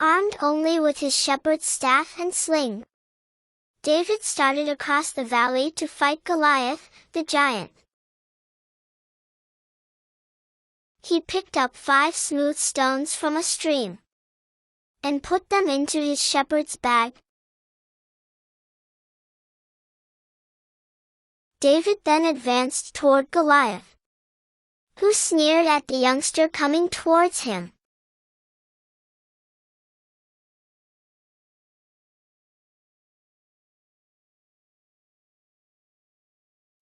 armed only with his shepherd's staff and sling. David started across the valley to fight Goliath, the giant. He picked up 5 smooth stones from a stream and put them into his shepherd's bag. David then advanced toward Goliath, who sneered at the youngster coming towards him.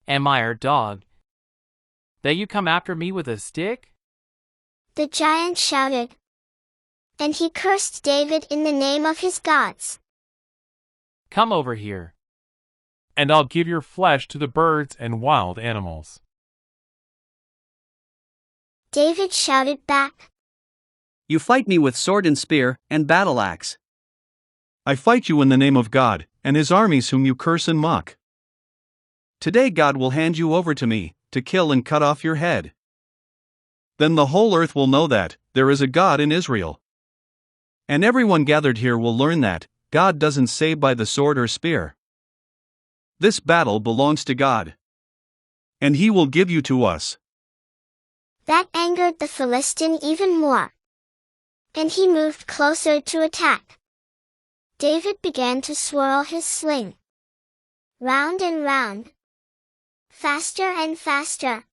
Am I your dog, that you come after me with a stick? The giant shouted, and he cursed David in the name of his gods. Come over here, and I'll give your flesh to the birds and wild animals. David shouted back, You fight me with sword and spear and battle axe. I fight you in the name of God, and his armies whom you curse and mock. Today God will hand you over to me, to kill and cut off your head. Then the whole earth will know that there is a God in Israel. And everyone gathered here will learn that God doesn't save by the sword or spear. This battle belongs to God, and he will give you to us. That angered the Philistine even more, and he moved closer to attack. David began to swirl his sling, round and round, faster and faster.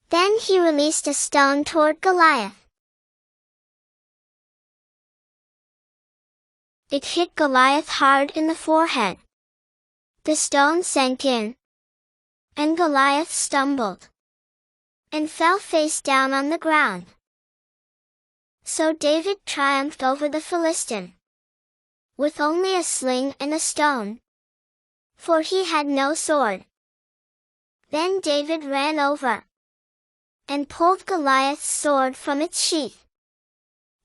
Then he released a stone toward Goliath. It hit Goliath hard in the forehead. The stone sank in, and Goliath stumbled and fell face down on the ground. So David triumphed over the Philistine with only a sling and a stone, for he had no sword. Then David ran over and pulled Goliath's sword from its sheath.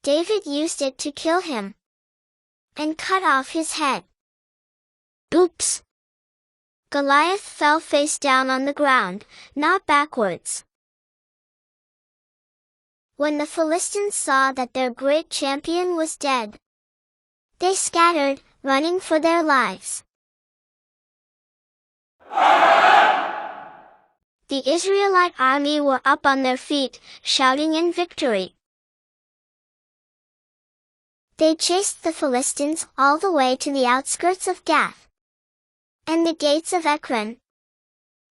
David used it to kill him and cut off his head. Oops! Goliath fell face down on the ground, not backwards. When the Philistines saw that their great champion was dead, they scattered, running for their lives. The Israelite army were up on their feet, shouting in victory. They chased the Philistines all the way to the outskirts of Gath and the gates of Ekron.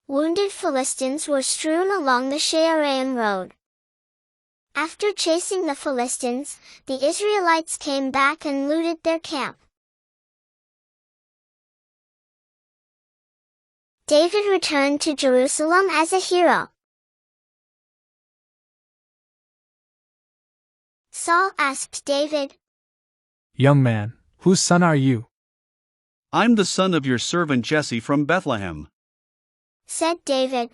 Wounded Philistines were strewn along the Shaaraim road. After chasing the Philistines, the Israelites came back and looted their camp. David returned to Jerusalem as a hero. Saul asked David, Young man, whose son are you? I'm the son of your servant Jesse from Bethlehem, said David.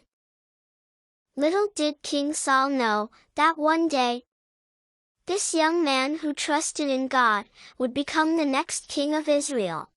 Little did King Saul know that one day, this young man who trusted in God would become the next king of Israel.